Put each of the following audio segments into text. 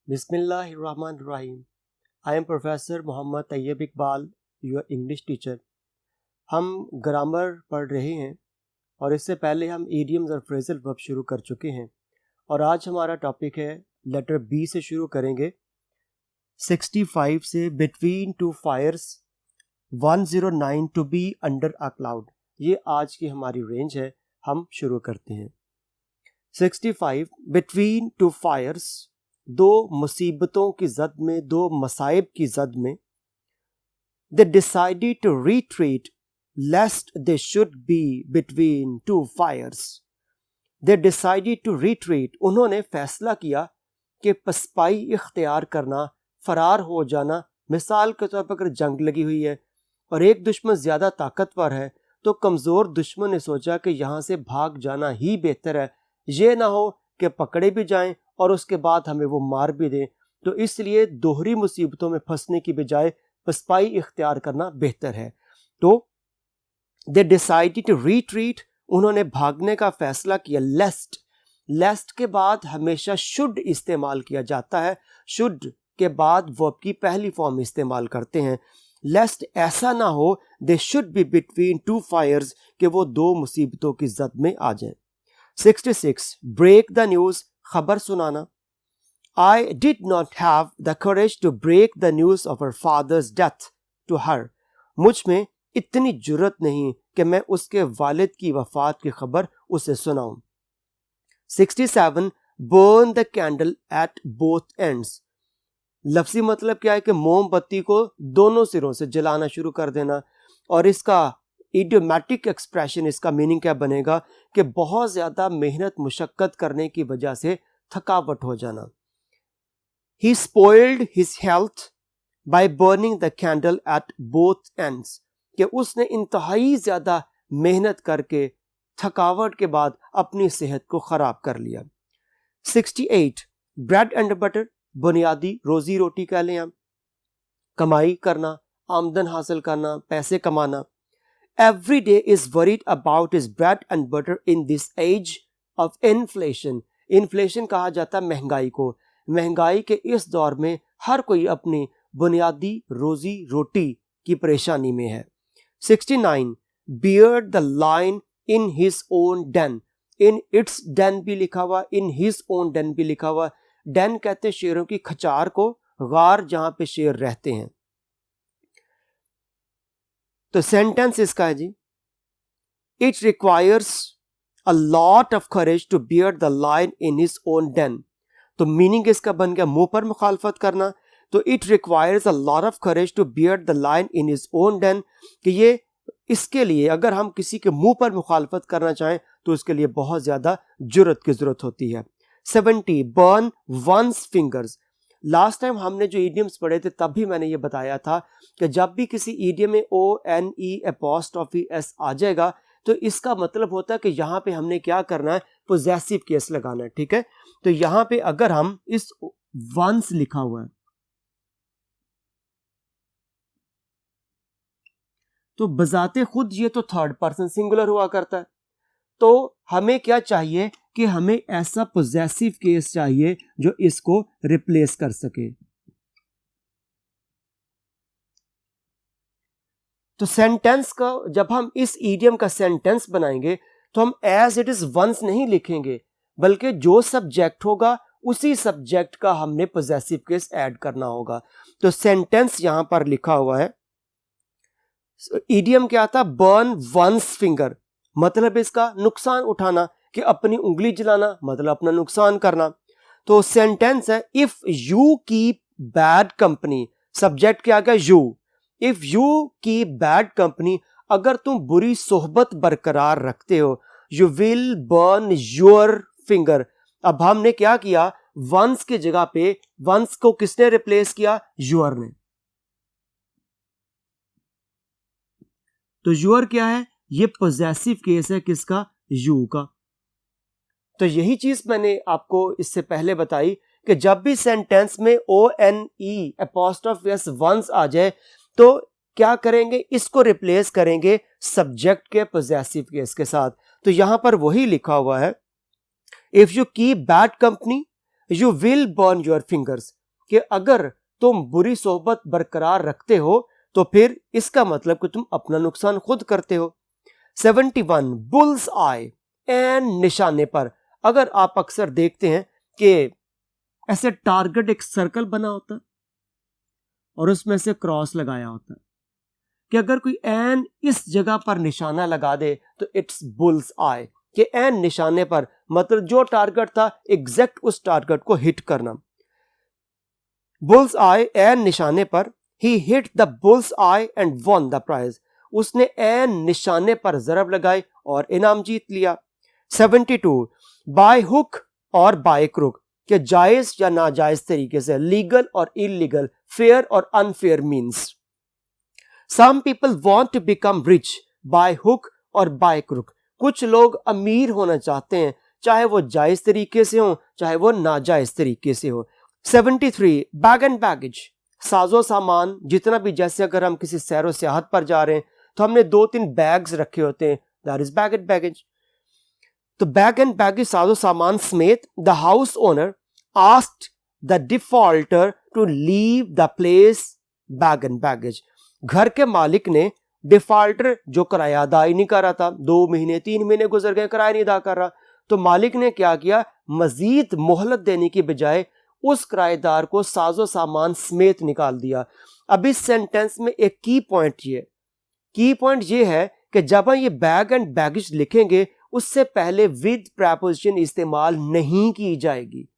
बिस्मिल्लाहिर्रहमानिर्रहीम। I am professor Mohammad Tayyab Iqbal, your English teacher. हम grammar पढ़ रहे हैं और इससे पहले हम ईडियम्स और फ्रेजल वर्ब शुरू कर चुके हैं और आज हमारा टॉपिक है लेटर बी से शुरू करेंगे। 65 से between two fires, 109 to be under a cloud, ये आज की हमारी रेंज है। हम शुरू करते हैं। 65 बिटवीन टू फायर्स, दो मुसीबतों की जद में, दो मसाइब की जद में। They decided to retreat lest they should be between two fires. They decided to retreat. उन्होंने फैसला किया कि पसपाई इख्तियार करना, फरार हो जाना। मिसाल के तौर पर अगर जंग लगी हुई है और एक दुश्मन ज़्यादा ताकतवर है तो कमज़ोर दुश्मन ने सोचा कि यहाँ से भाग जाना ही बेहतर है, ये ना हो कि पकड़े भी जाएं और उसके बाद हमें वो मार भी दें। तो इसलिए दोहरी मुसीबतों में फंसने की बजाय पसपाई इख्तियार करना बेहतर है। तो दे डिसाइडेड टू रिट्रीट, उन्होंने भागने का फैसला किया। लेस्ट के बाद हमेशा शुड इस्तेमाल किया जाता है। शुड के बाद वर्ब की पहली फॉर्म इस्तेमाल करते हैं। लेस्ट ऐसा ना हो they should be between two fires, कि वो दो मुसीबतों की जद में आ जाएं। 66 ब्रेक द न्यूज, खबर सुनाना। I did not have the courage to break the news of her father's death to her. मुझ में इतनी जुर्रत नहीं कि मैं उसके वालिद की वफात की खबर उसे सुनाऊं। 67 burn the candle at both ends. लफ्जी मतलब क्या है कि मोमबत्ती को दोनों सिरों से जलाना शुरू कर देना। और इसका इडियोमैटिक एक्सप्रेशन, इसका मीनिंग क्या बनेगा कि बहुत ज़्यादा मेहनत मुशक्क़त करने की वजह से थकावट हो जाना। He spoiled his health by burning the candle at both ends. कि उसने इंतहाई ज़्यादा मेहनत करके थकावट के बाद अपनी सेहत को ख़राब कर लिया। 68 ब्रेड एंड बटर, बुनियादी रोज़ी रोटी कह लें हम, कमाई करना, आमदन हासिल करना, पैसे कमाना। Every day is worried about his bread and butter in this age of inflation. Inflation कहा जाता है महंगाई को। महंगाई के इस दौर में हर कोई अपनी बुनियादी रोजी रोटी की परेशानी में है। 69 beard the lion in his own den. in its den भी लिखा हुआ, in his own den भी लिखा हुआ। den कहते हैं शेरों की खचार को, गार जहां पे शेर रहते हैं। तो सेंटेंस इसका है जी, it requires a lot of courage to beard the lion in his own den. तो मीनिंग इसका बन गया मुंह पर मुखालफत करना। तो it requires a lot of courage to beard the lion in his own den, कि ये इसके लिए अगर हम किसी के मुंह पर मुखालफत करना चाहें तो उसके लिए बहुत ज्यादा जुर्रत की जरूरत होती है। 70 burn one's fingers. Last time हमने जो ईडियम्स पढ़े थे तब भी मैंने ये बताया था कि जब भी किसी ईडियम में ONE' आ जाएगा तो इसका मतलब होता है कि यहाँ पे हमने क्या करना है, पोजेसिव केस लगाना है। ठीक है, तो यहाँ पे अगर हम इस वंस लिखा हुआ है तो बजाते खुद ये तो थर्ड पर्सन सिंगुलर हुआ करता है। तो हमें क्या चाहिए कि हमें ऐसा पोजेसिव केस चाहिए जो इसको रिप्लेस कर सके। तो सेंटेंस का जब हम इस ईडियम का सेंटेंस बनाएंगे तो हम एज इट इज वंस नहीं लिखेंगे, बल्कि जो सब्जेक्ट होगा उसी सब्जेक्ट का हमने पोजेसिव केस ऐड करना होगा। तो सेंटेंस यहां पर लिखा हुआ है, ईडियम क्या था, बर्न वंस फिंगर, मतलब इसका नुकसान उठाना, कि अपनी उंगली जलाना मतलब अपना नुकसान करना। तो सेंटेंस है if you keep bad company, subject क्या गया you. If you keep bad company, अगर तुम बुरी सोहबत बरकरार रखते हो, you will burn your finger. अब हमने क्या किया, वंस की जगह पे वंस को किसने रिप्लेस किया, योर ने। तो योर क्या है, ये पोजेसिव केस है किसका, यू का। तो यही चीज मैंने आपको इससे पहले बताई कि जब भी सेंटेंस में ONE' वंस आ जाए तो क्या करेंगे, इसको रिप्लेस करेंगे सब्जेक्ट के पोजेसिव केस के साथ। तो यहां पर वही लिखा हुआ है, if you keep bad company you will burn your fingers, कि अगर तुम बुरी सोहबत बरकरार रखते हो तो फिर इसका मतलब कि तुम अपना नुकसान खुद करते हो। 71 बुल्स आई, एन निशाने पर। अगर आप अक्सर देखते हैं कि ऐसे टारगेट एक सर्कल बना होता है और उसमें से क्रॉस लगाया होता है, कि अगर कोई एन इस जगह पर निशाना लगा दे तो इट्स बुल्स आई, कि एन निशाने पर मतलब जो टारगेट था एग्जैक्ट उस टारगेट को हिट करना। बुल्स आई, एन निशाने पर। He hit the bull's eye and won the prize, उसने एन निशाने पर जरब लगाई और इनाम जीत लिया। 72 बाय हुक और बाय क्रुक, कि जायज या नाजायज तरीके से, लीगल और इलीगल, फेयर और unfair means. Some people want to become rich by hook और बाय क्रुक, कुछ लोग अमीर होना चाहते हैं, चाहे वो जायज तरीके से हो चाहे वो नाजायज तरीके से हो। 73 बैग एंड बैगेज, साजो सामान जितना भी, जैसे अगर हम किसी सैरो सियाहत पर जा रहे हैं तो हमने 2-3 बैग्स रखे होते हैं, that is bag and baggage. तो बैग एंड बैगेज साजो सामान समेत the house owner asked the defaulter to leave the place bag and baggage, घर के मालिक ने डिफॉल्टर जो किराया अदा ही नहीं कर रहा था, 2 महीने 3 महीने गुजर गए, किराया नहीं अदा कर रहा, तो मालिक ने क्या किया, मजीद मोहलत देने की बजाय उस किराएदार को साजो सामान समेत निकाल दिया। अब इस सेंटेंस में एक की पॉइंट ये है कि जब हम ये बैग एंड बैगेज लिखेंगे उससे पहले विद प्रेपोजिशन इस्तेमाल नहीं की जाएगी,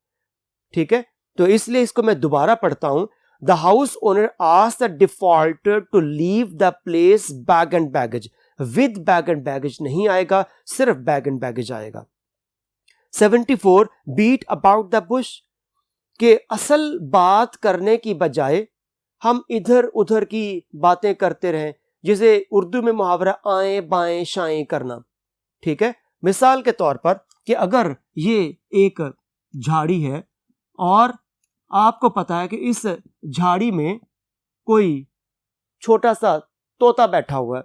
ठीक है। तो इसलिए इसको मैं दोबारा पढ़ता हूं। The house owner asked the defaulter to leave the place bag and baggage, with bag and baggage नहीं आएगा, सिर्फ बैग एंड बैगेज आएगा। 74 बीट अबाउट द बुश, कि असल बात करने की बजाय हम इधर उधर की बातें करते रहें, जिसे उर्दू में मुहावरा आए बाएं शाएं करना, ठीक है। मिसाल के तौर पर कि अगर ये एक झाड़ी है और आपको पता है कि इस झाड़ी में कोई छोटा सा तोता बैठा हुआ है,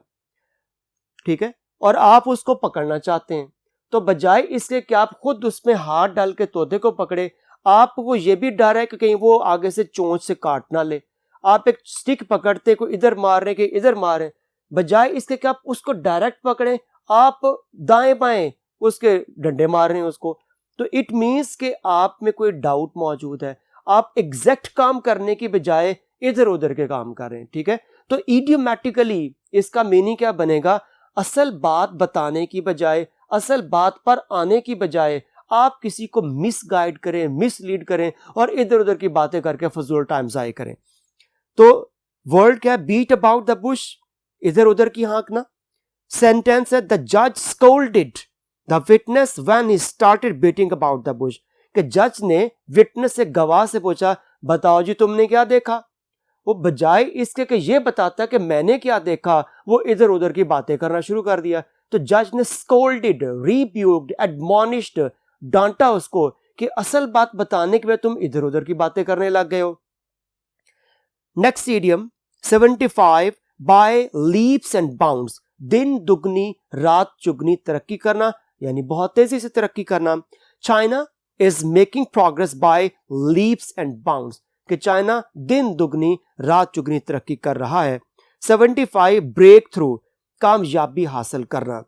ठीक है, और आप उसको पकड़ना चाहते हैं, तो बजाय इसके कि आप खुद उसमें हाथ डाल के तोते को पकड़े, आपको ये भी डर है कि कहीं वो आगे से चोंच से काट ना ले, आप एक स्टिक पकड़ते को इधर मार रहे कि इधर मारे, बजाय इसके कि आप उसको डायरेक्ट पकड़े, आप दाएं बाएं उसके डंडे मार रहे हैं उसको। तो इट मीन्स कि आप में कोई डाउट मौजूद है, आप एग्जैक्ट काम करने की बजाय इधर उधर के काम कर रहे हैं, ठीक है। तो इडियोमैटिकली इसका मीनिंग क्या बनेगा, असल बात बताने की बजाय, असल बात पर आने की बजाय आप किसी को मिसगाइड करें, मिसलीड करें और इधर उधर की बातें करके फजूल टाइम जाया करें। तो वर्ड क्या है, बीट अबाउट द बुश, इधर उधर की हाँकना। सेंटेंस है द जज scolded the witness when he started beating about the Bush, कि जज ने विटनेस से, गवाह से पूछा, बताओ जी तुमने क्या देखा, वो बजाय इसके कि ये बताता कि मैंने क्या देखा, वो इधर उधर की बातें करना शुरू कर दिया। तो जज ने स्कोल्डेड, रिब्यूक्ड, एडमॉनिश्ड, डांटा उसको कि असल बात बताने के बाद तुम इधर उधर की बातें करने लग गए हो। Next idiom 75 by leaps and bounds, दिन दुगनी रात चुगनी तरक्की करना, यानी बहुत तेजी से तरक्की करना। China is making progress by leaps and bounds, कि चाइना दिन दुगनी रात चुगनी तरक्की कर रहा है। 75 ब्रेक थ्रू, कामयाबी हासिल करना।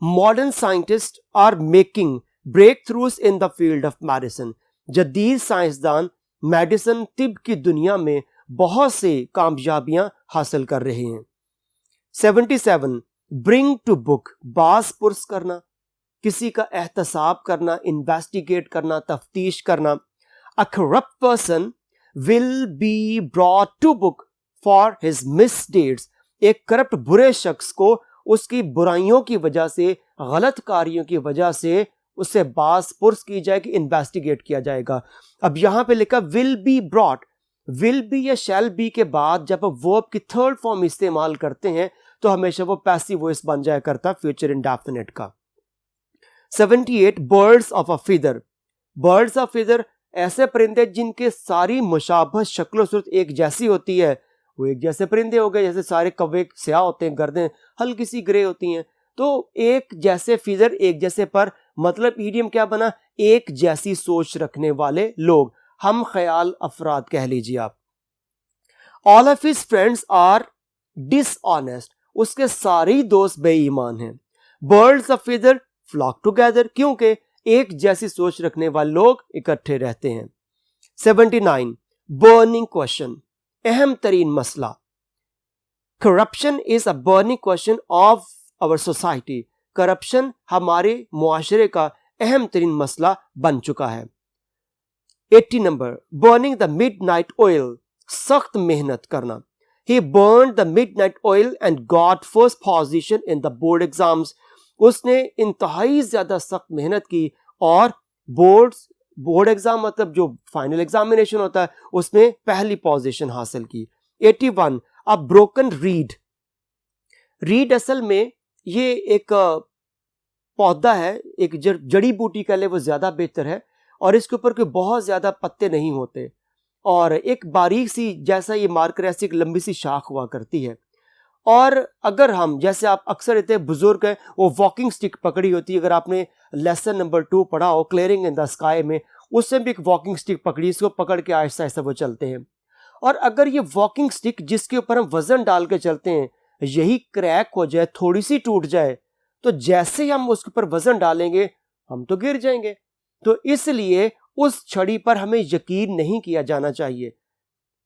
Modern scientist are making breakthroughs in the field of medicine, जदीद साइंसदान मेडिसिन तिब की दुनिया में बहुत से कामयाबियां हासिल कर रहे हैं। 77 ब्रिंग टू बुक, बास पुरस करना, किसी का एहतसाब करना, इन्वेस्टिगेट करना, तफ्तीश करना। A corrupt person will be brought to book for his misdeeds, एक करप्ट बुरे शख्स को उसकी बुराइयों की वजह से, गलत कार्यों की वजह से उससे बास पुरस की जाएगी, इन्वेस्टिगेट किया जाएगा। अब यहां पे लिखा will be brought, will be या शैल बी के बाद जब वर्ब की थर्ड फॉर्म इस्तेमाल करते हैं तो हमेशा वो पैसिव वॉइस बन जाया करता फ्यूचर इंडेफिनिट का। 78 birds of a feather, birds of feather ऐसे परिंदे जिनके सारी मुशाबह शक्ल सूरत एक जैसी होती है, वो एक जैसे परिंदे हो गए, जैसे सारे कौवे स्याह होते हैं, गर्दें हल्की सी ग्रे होती हैं, तो एक जैसे फीदर, एक जैसे पर मतलब ईडियम क्या बना, एक जैसी सोच रखने वाले लोग, हम ख्याल अफराद कह लीजिए आप। All of his friends are dishonest, उसके सारे ही दोस्त बेईमान हैं। Birds of feather flock together, क्योंकि एक जैसी सोच रखने वाले लोग इकट्ठे रहते हैं। 79 बर्निंग क्वेश्चन, अहम तरीन मसला। Corruption is a burning question of our society, corruption हमारे मुआशरे का अहम तरीन मसला बन चुका है। 80 number burning the midnight oil, सख्त मेहनत करना। He burned the midnight oil and got first position in the board exams. उसने इंतहाई ज्यादा सख्त मेहनत की और बोर्ड एग्जाम मतलब जो फाइनल एग्जामिनेशन होता है उसमें पहली पोजीशन हासिल की। 81 अ ब्रोकन रीड, रीड असल में ये एक पौधा है, एक जड़ी बूटी कह ले वो ज्यादा बेहतर है, और इसके ऊपर कोई बहुत ज्यादा पत्ते नहीं होते और एक बारीक सी जैसा ये मार्कर ऐसी एक लंबी सी शाख हुआ करती है। और अगर हम जैसे आप अक्सर इतने बुजुर्ग हैं वो वॉकिंग स्टिक पकड़ी होती है, अगर आपने लेसन नंबर 2 पढ़ा हो क्लियरिंग इन द स्काई में, उससे भी एक वॉकिंग स्टिक पकड़ी, इसको पकड़ के आहिस्ता आहिस्ता वो चलते हैं। और अगर ये वॉकिंग स्टिक जिसके ऊपर हम वजन डाल के चलते हैं यही क्रैक हो जाए, थोड़ी सी टूट जाए, तो जैसे ही हम उसके ऊपर वजन डालेंगे हम तो गिर जाएंगे। तो इसलिए उस छड़ी पर हमें यकीन नहीं किया जाना चाहिए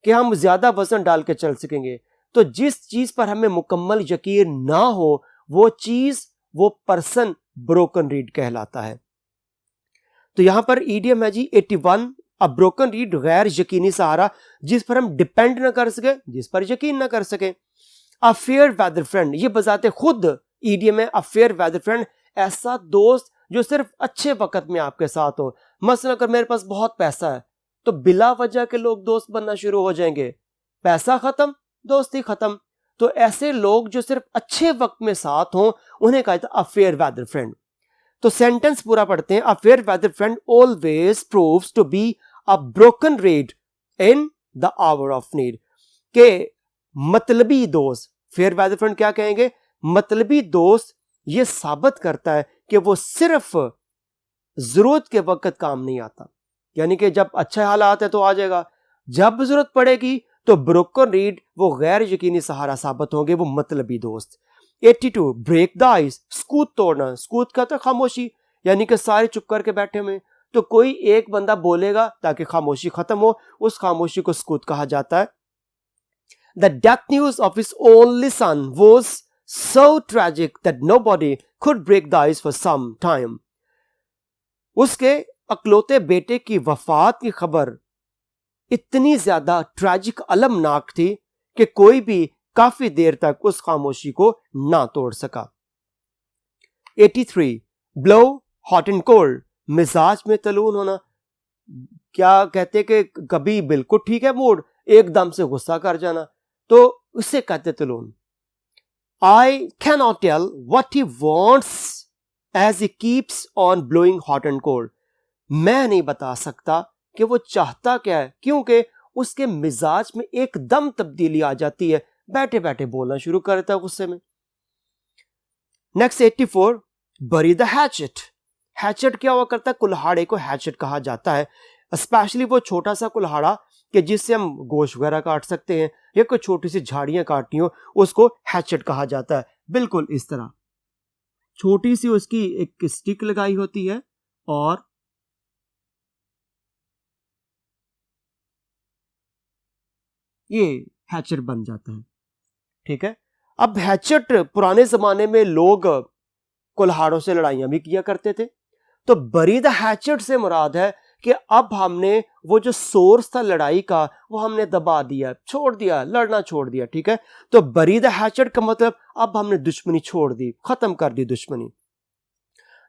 कि हम ज्यादा वजन डाल के चल सकेंगे। तो जिस चीज पर हमें मुकम्मल यकीन ना हो वो चीज, वो पर्सन ब्रोकन रीड कहलाता है। तो यहां पर ईडियम है जी 81 अ ब्रोकन रीड, गैर यकीनी सहारा जिस पर हम डिपेंड ना कर सके, जिस पर यकीन ना कर सके। अ फेयर वेदर फ्रेंड, ये बजाते खुद ईडियम है। अ फेयर वेदर फ्रेंड, ऐसा दोस्त जो सिर्फ अच्छे वक्त में आपके साथ हो। मसलन अगर मेरे पास बहुत पैसा है तो बिला वजह के लोग दोस्त बनना शुरू हो जाएंगे, पैसा खत्म दोस्ती खत्म। तो ऐसे लोग जो सिर्फ अच्छे वक्त में साथ हों उन्हें कहा जाता है अ फेयर वेदर फ्रेंड। तो सेंटेंस पूरा पढ़ते हैं। A fair weather friend always proves to be a broken reed in the hour of need, के मतलबी दोस्त, फेयर वेदर फ्रेंड क्या कहेंगे, मतलबी दोस्त ये साबित करता है कि वो सिर्फ जरूरत के वक्त काम नहीं आता, यानी कि जब अच्छे हालात है तो आ जाएगा, जब जरूरत पड़ेगी तो ब्रोकन रीड वो गैर यकीनी सहारा साबित होंगे, वो मतलबी दोस्त। 82 ब्रेक द आइस, स्कूत तोड़ना, स्कूत का तो खामोशी, यानी कि सारे चुप करके बैठे हुए तो कोई एक बंदा बोलेगा ताकि खामोशी खत्म हो, उस खामोशी को स्कूत कहा जाता है। The death news of his only son was so tragic that nobody could break the ice for some time. उसके अकलौते बेटे की वफात की खबर इतनी ज्यादा ट्रैजिक अलमनाक थी कि कोई भी काफी देर तक उस खामोशी को ना तोड़ सका। 83 ब्लो हॉट एंड कोल्ड, मिजाज में तलून होना, क्या कहते कि कभी बिल्कुल ठीक है मूड, एकदम से गुस्सा कर जाना, तो उससे कहते तलून। I cannot tell what he wants as he keeps on blowing hot and cold. मैं नहीं बता सकता कि वो चाहता क्या है, क्योंकि उसके मिजाज में एकदम तब्दीली आ जाती है, बैठे बैठे बोलना शुरू कर देता है गुस्से में। Next 84 bury the hatchet. Hatchet क्या हुआ करता है, कुल्हाड़े को हैचेट कहा जाता है, स्पेशली वो छोटा सा कुल्हाड़ा कि जिससे हम गोश्त वगैरह काट सकते हैं या कोई छोटी सी झाड़ियां काटनी हो उसको हैचेट कहा जाता है। बिल्कुल इस तरह छोटी सी उसकी एक स्टिक लगाई होती है और ये हैचेट बन जाता है, ठीक है। अब हैचेट, पुराने जमाने में लोग कुल्हाड़ों से लड़ाइयां भी किया करते थे, तो बरी द हैचेट से मुराद है कि अब हमने वो जो सोर्स था लड़ाई का वो हमने दबा दिया, छोड़ दिया, लड़ना छोड़ दिया, ठीक है। तो बरी द हैचेट का मतलब अब हमने दुश्मनी छोड़ दी, खत्म कर दी दुश्मनी।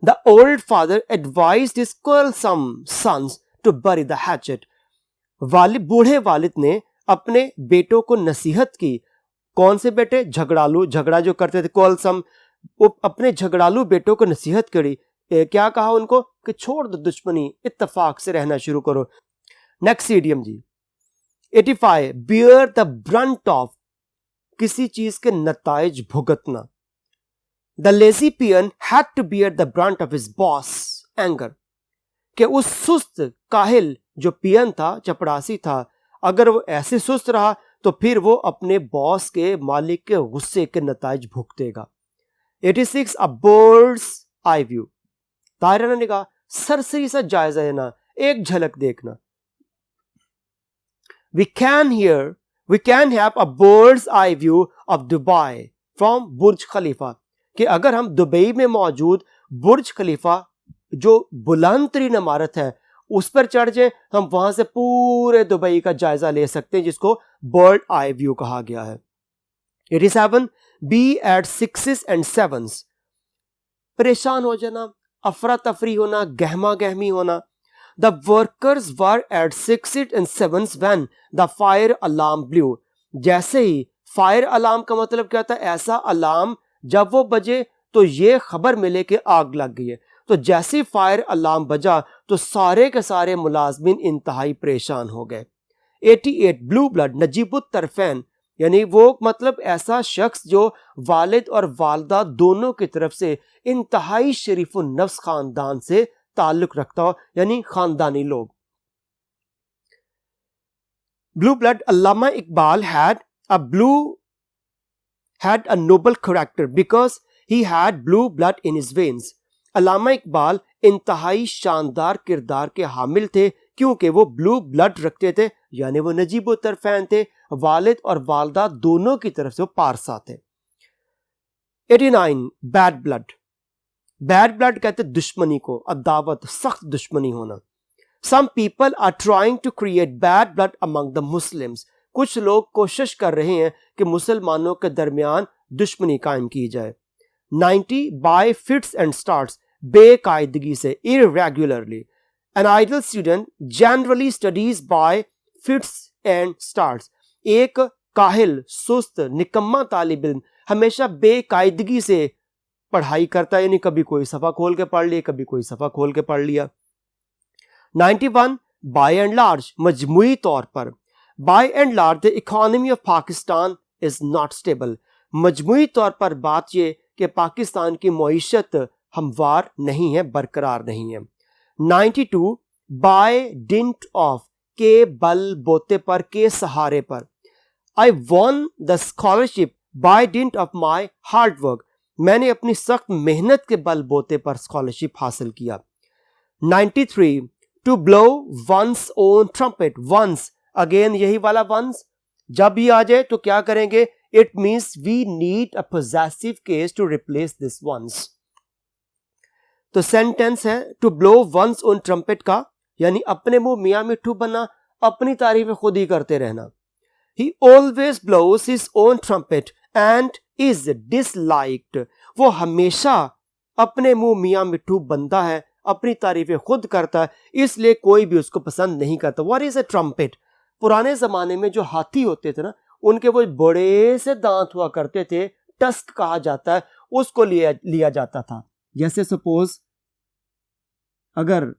The old father advised his quarrelsome sons to bury the hatchet, बूढ़े वालिद ने अपने बेटों को नसीहत की। कौन से बेटे, झगड़ालू, झगड़ा जो करते थे, quarrelsome, अपने झगड़ालू बेटों को नसीहत करी, क्या कहा उनको कि छोड़ दो दुश्मनी, इत्तेफाक से रहना शुरू करो। नेक्स्ट इडियम जी 85 बियर द ब्रंट ऑफ, किसी चीज के नताइज भुगतना। The lazy peon had to bear the brunt of his boss anger, कि उस सुस्त काहिल जो पियन था, चपड़ासी था, अगर वो ऐसे सुस्त रहा तो फिर वो अपने बॉस के, मालिक के गुस्से के नताइज भुगतेगा। 86 अ बर्ड्स आई व्यू, तायराना ने कहा सरसरी सा जायजा लेना, एक झलक देखना। We can have a bird's eye view of Dubai from बुर्ज खलीफा, कि अगर हम दुबई में मौजूद बुर्ज खलीफा जो बुलंद तरीन इमारत है उस पर चढ़ जाए, हम वहां से पूरे दुबई का जायजा ले सकते हैं, जिसको बर्ड आई व्यू कहा गया है। 87 B eight 6s and 7s, परेशान हो जाना, अफरा तफरी होना, गहमा गहमी होना। The workers were at 6s and 7s when the fire alarm blew, जैसे ही फायर अलार्म का मतलब क्या था, ऐसा अलार्म जब वो बजे तो ये खबर मिले कि आग लग गई है। तो जैसे फायर अलार्म बजा तो सारे के सारे मुलाजमिन इंतहाई परेशान हो गए। 88 ब्लू ब्लड नजीबुत तरफैन, यानी वो मतलब ऐसा शख्स जो वालिद और वालदा दोनों की तरफ से इंतहाई शरीफुन नफ्स खानदान से ताल्लुक रखता हो, यानी खानदानी लोग। Blue blood, Allama Iqbal had a noble character because he had blue blood in his veins. अल्लामा इकबाल इंतहाई शानदार किरदार के हामिल थे क्योंकि वो ब्लू ब्लड रखते थे, यानी वो नजीब तरफैन थे, वालिद और वालदा दोनों की तरफ से वो पारसा थे। 89 बैड ब्लड, बैड ब्लड कहते दुश्मनी को, अदावत, सख्त दुश्मनी होना। Some people are trying to create bad blood among the Muslims. कुछ लोग कोशिश कर रहे हैं कि मुसलमानों के दरमियान दुश्मनी कायम की जाए। 90 by fits and starts, बेकायदगी से, irregularly. An idle student generally studies by fits and starts. एक काहिल, सुस्त, निकम्मा तालिब इल्म हमेशा बेकायदगी से पढ़ाई करता है, यानी कभी कोई सफ़ा खोल के पढ़ लिया, कभी कोई सफ़ा खोल के पढ़ लिया। 91 बाय एंड लार्ज, मजमूई तौर पर, by and large the economy of Pakistan is not stable, मजमूई तौर पर बात ये कि पाकिस्तान की मईशत हमवार नहीं है, बरकरार नहीं है। 92 बाय डिंट ऑफ, के बल बोते पर, के सहारे पर, I won the scholarship by dint of my hard work, मैंने अपनी सख्त मेहनत के बल बोते पर स्कॉलरशिप हासिल किया। 93 to blow one's own trumpet, one's, again यही वाला वंस, जब भी आ जाए तो क्या करेंगे, it means we need a possessive case to replace this one's. तो सेंटेंस है to blow one's own trumpet का, यानी अपने मुंह मियां मिट्ठू बनना, अपनी तारीफ खुद ही करते रहना। He always blows his own trumpet and is disliked, वो हमेशा अपने मुंह मियां मिट्ठू बनता है, अपनी तारीफें खुद करता है, इसलिए कोई भी उसको पसंद नहीं करता। What is a trumpet? पुराने जमाने में जो हाथी होते थे ना, उनके वो बड़े से दांत हुआ करते थे, टस्क कहा जाता है, उसको लिया जाता था। जैसे सपोज अगर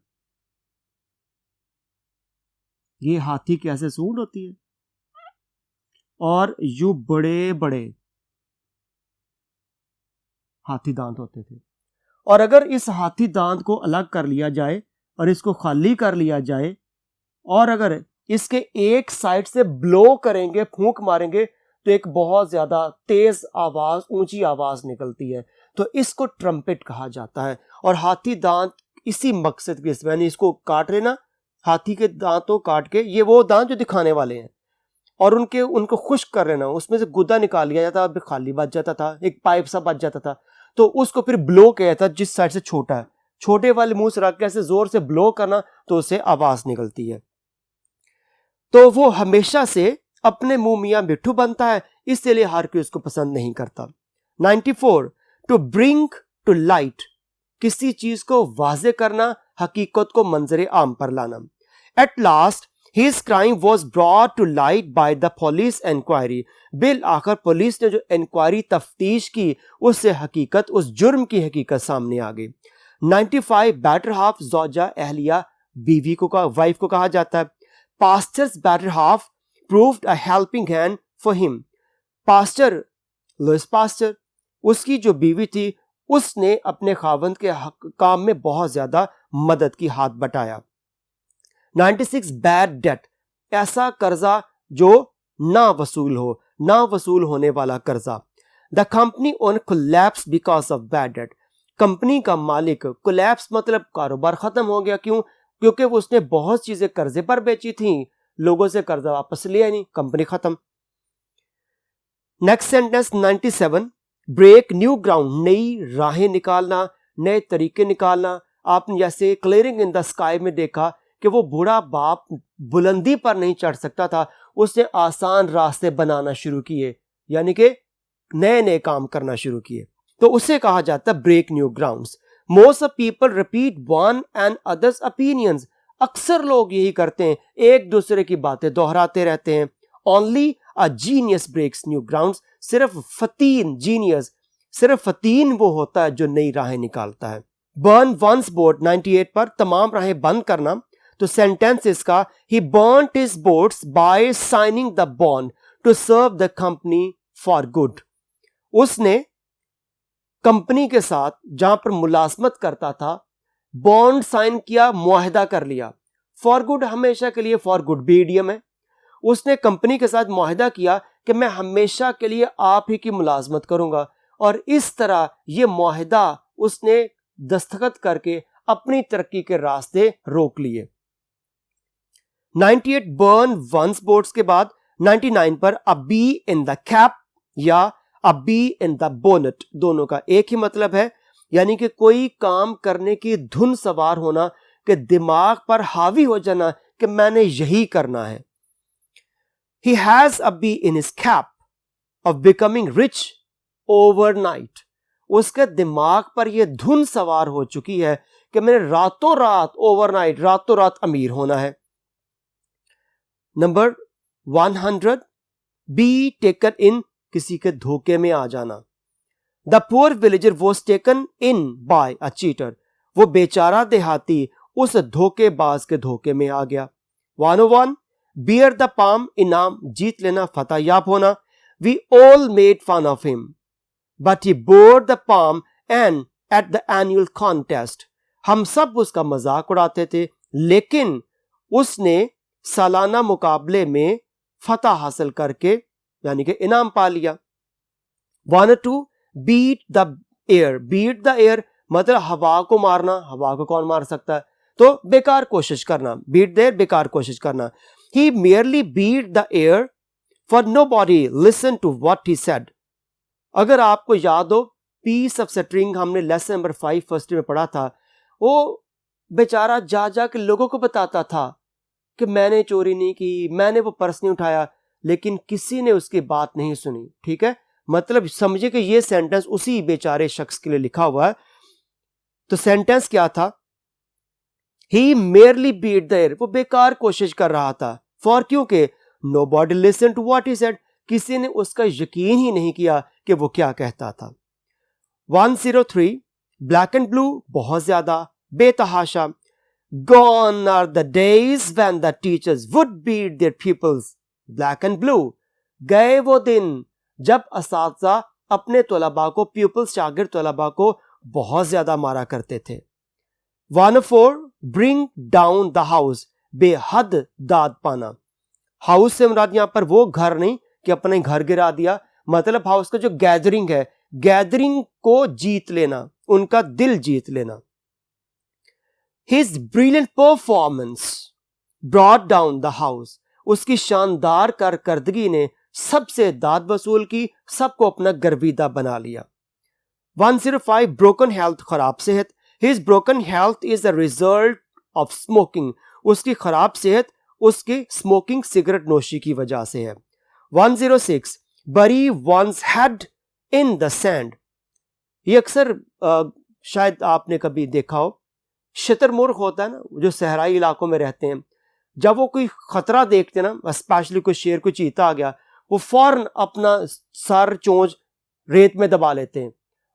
ये हाथी की ऐसे सूंड होती है और यू बड़े बड़े हाथी दांत होते थे, और अगर इस हाथी दांत को अलग कर लिया जाए और इसको खाली कर लिया जाए और अगर इसके एक साइड से ब्लो करेंगे, फूंक मारेंगे, तो एक बहुत ज्यादा तेज आवाज, ऊंची आवाज निकलती है, तो इसको ट्रम्पेट कहा जाता है। और हाथी दांत इसी मकसद के, यानी इसको काट लेना, हाथी के दांतों काट के, ये वो दांत जो दिखाने वाले हैं, और उनको खुश्क कर लेना, उसमें से गुदा निकाल लिया जाता, अब खाली बच जाता था, एक पाइप सा बच जाता था, तो उसको फिर ब्लो किया जाता, जिस साइड से छोटा है, छोटे वाले मुंह से रख के ऐसे जोर से ब्लो करना, तो उससे आवाज निकलती है। तो वो हमेशा से अपने मुंह मियां मिट्ठू बनता है, इसलिए हर कोई उसको पसंद नहीं करता। 94 टू ब्रिंग टू लाइट, किसी चीज को वाजे करना, हकीकत को मंजरे आम पर लाना। At last His crime was brought to light by the police inquiry. Bill आखिर पुलिस ने जो इंक्वायरी तफ्तीश की, उससे हकीकत, उस जुर्म की हकीकत सामने आ गई। 95 बेटर हाफ, ज़ौजा, अहलिया, बीवी को वाइफ को कहा जाता है। Pastor's better half proved a helping hand for him, pastor Louis pastor, उसकी जो बीवी थी, उसने अपने खावंद के काम में बहुत ज्यादा मदद की हाथ बटाया। 96 बैड डेट, ऐसा कर्जा जो ना वसूल होने वाला कर्जा। The company owner collapse because of bad debt, company का मालिक, कोलैप्स मतलब कारोबार खत्म हो गया। क्यों? क्योंकि उसने बहुत चीजें कर्जे पर बेची थी, लोगों से कर्जा वापस लिया नहीं, कंपनी खत्म। Next sentence 97, break new ground, नई राहें निकालना, नए तरीके निकालना। आपने जैसे क्लियरिंग इन द स्काई में देखा कि वो बूढ़ा बाप बुलंदी पर नहीं चढ़ सकता था, उसने आसान रास्ते बनाना शुरू किए, यानी कि नए नए काम करना शुरू किए, तो उसे कहा जाता है break new grounds. Most of people repeat one and others opinions, अक्सर लोग यही करते हैं, एक दूसरे की बातें दोहराते रहते हैं। Only a genius breaks new grounds, सिर्फ फतीन, जीनियस सिर्फ फतीन वो होता है जो नई राहें निकालता है। बर्न वंस बोट 98 पर, तमाम राहें बंद करना। तो सेंटेंस इसका, he burned his boats by signing the bond to serve the company for good. उसने कंपनी के साथ जहां पर मुलाजमत करता था, बॉन्ड साइन किया, मुआहदा कर लिया। फॉर गुड हमेशा के लिए, फॉर गुड भी इडियम है। उसने कंपनी के साथ मुआहदा किया कि मैं हमेशा के लिए आप ही की मुलाजमत करूंगा, और इस तरह यह मुआहदा उसने दस्तखत करके अपनी तरक्की के रास्ते रोक लिए। 98 बर्न वंस बोट्स के बाद 99 पर अ बी इन द कैप या अ बी इन द बोनेट, दोनों का एक ही मतलब है, यानी कि कोई काम करने की धुन सवार होना, कि दिमाग पर हावी हो जाना कि मैंने यही करना है। He has a bee in his cap of becoming rich overnight. उसके दिमाग पर यह धुन सवार हो चुकी है कि मैंने रातों रात, ओवरनाइट, रातों रात अमीर होना है। नंबर 100, बी टेकन इन, किसी के धोखे में आ जाना। The poor villager was taken in by a cheater, वो बेचारा देहाती उस धोखेबाज के धोखे में आ गया। 101, बियर द पाम, इनाम जीत लेना, फतह याब होना। We all made fun of him but he bore the palm and at the annual contest, हम सब उसका मजाक उड़ाते थे, लेकिन उसने सालाना मुकाबले में फतह हासिल करके यानी कि इनाम पा लिया। 102, beat the air, beat the air मतलब हवा को मारना, हवा को कौन मार सकता है, तो बेकार कोशिश करना, बीट द एयर बेकार कोशिश करना। He merely beat the air for nobody listened to what he said. अगर आपको याद हो, पीस ऑफ स्ट्रिंग हमने लेसन नंबर 5 फर्स्ट में पढ़ा था, वो बेचारा जा जा के लोगों को बताता था कि मैंने चोरी नहीं की, मैंने वो पर्स नहीं उठाया, लेकिन किसी ने उसकी बात नहीं सुनी। ठीक है, मतलब समझे कि ये सेंटेंस उसी बेचारे शख्स के लिए लिखा हुआ है। तो सेंटेंस क्या था? He merely beat the air, वो बेकार कोशिश कर रहा था। फॉर, क्योंकि nobody listened to what he said, किसी ने उसका यकीन ही नहीं किया कि वो क्या कहता था। 103, ब्लैक एंड ब्लू, बहुत ज्यादा, बेतहाशा। Gone are the days when the teachers would beat their pupils black and blue. गए वो दिन जब असातिज़ा अपने तलबा को, प्यूपल्स शागिर्द तलबा को बहुत ज्यादा मारा करते थे। 104, ब्रिंग डाउन द हाउस, बेहद दाद पाना। हाउस से मुराद यहां पर वो घर नहीं कि अपने घर गिरा दिया, मतलब हाउस का जो गैदरिंग है, गैदरिंग को जीत लेना, उनका दिल जीत लेना। His brilliant performance brought down the house, उसकी शानदार कारकर्दगी ने सबसे दाद वसूल की, सबको अपना गर्विदा बना लिया। 105, broken health, खराब सेहत। His broken health is a result of smoking, उसकी खराब सेहत उसकी स्मोकिंग, सिगरेट नोशी की वजह से है। 106, bury one's head in the sand, ये अक्सर शायद आपने कभी देखा हो, शतरमुर्ग होता है ना, जो सहराई इलाकों में रहते हैं, जब वो कोई खतरा देखते हैं ना, स्पेशली कोई शेर, कोई चीता आ गया, वो फौरन अपना सर चोंच रेत में दबा लेते हैं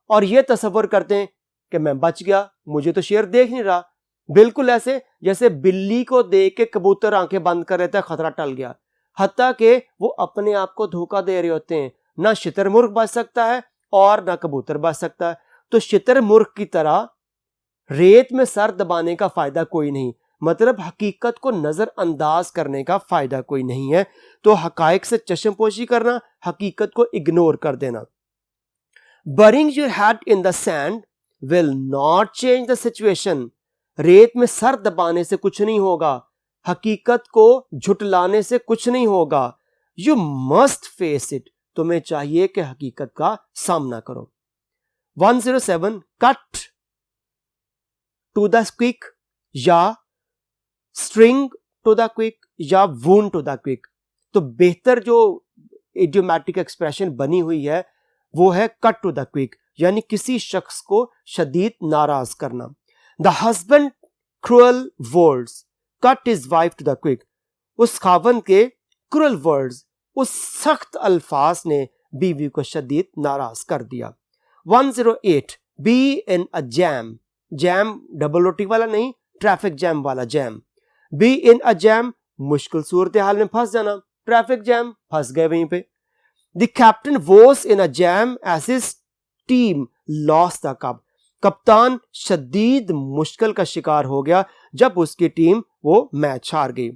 और ये तसव्वुर करते हैं कि मैं बच गया, मुझे तो शेर देख नहीं रहा। बिल्कुल ऐसे जैसे बिल्ली को देख के कबूतर आंखें बंद कर लेता है, खतरा टल गया। हत्ता कि वो अपने आप को धोखा दे रहे होते हैं, ना शतरमुर्ग बच सकता है और ना कबूतर बच सकता है। तो शतरमुर्ग की तरह रेत में सर दबाने का फायदा कोई नहीं, मतलब हकीकत को नजरअंदाज करने का फायदा कोई नहीं है। तो हकायक से चश्मपोशी करना, हकीकत को इग्नोर कर देना। Burying your head in the sand will not change the situation. रेत में सर दबाने से कुछ नहीं होगा, हकीकत को झुटलाने से कुछ नहीं होगा। यू मस्ट फेस इट, तुम्हें चाहिए कि हकीकत का सामना करो। 107 कट टू द क्विक या स्ट्रिंग टू द क्विक या वूंड टू द क्विक। तो बेहतर जो इडियोमैटिक एक्सप्रेशन बनी हुई है वो है कट टू द क्विक, यानी किसी शख्स को शदीद नाराज करना। The husband cruel words cut his wife to the quick. उस खावंद के क्रूअल वर्ड्स, उस सख्त अल्फाज ने बीवी को शदीद नाराज कर दिया। 108 be in a jam. Jam double रोटी वाला नहीं, ट्रैफिक जैम वाला jam. Be in a jam, मुश्किल सूरत हाल में फंस जाना, ट्रैफिक जैम, फंस गए वहीं पे। The captain was in a jam as his team lost the cup. कप्तान शदीद मुश्किल का शिकार हो गया जब उसकी टीम वो मैच हार गई।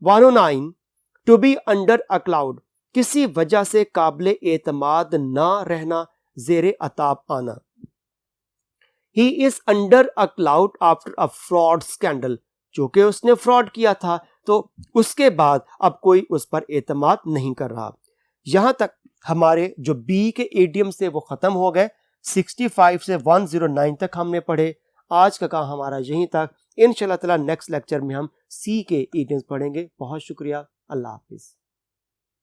109 to be under a cloud, किसी वजह से काबिले एतमाद ना रहना, जेरे अताब आना। He is under a cloud after a fraud scandal, जो कि उसने फ्रॉड किया था तो उसके बाद अब कोई उस पर एतमाद नहीं कर रहा। यहां तक हमारे जो बी के इडियम से वो खत्म हो गए। 65 से 109 तक हमने पढ़े। आज का काम हमारा यहीं तक। इंशाल्लाह ताला नेक्स्ट लेक्चर में हम सी के इडियम्स पढ़ेंगे। बहुत शुक्रिया, अल्लाह हाफिज।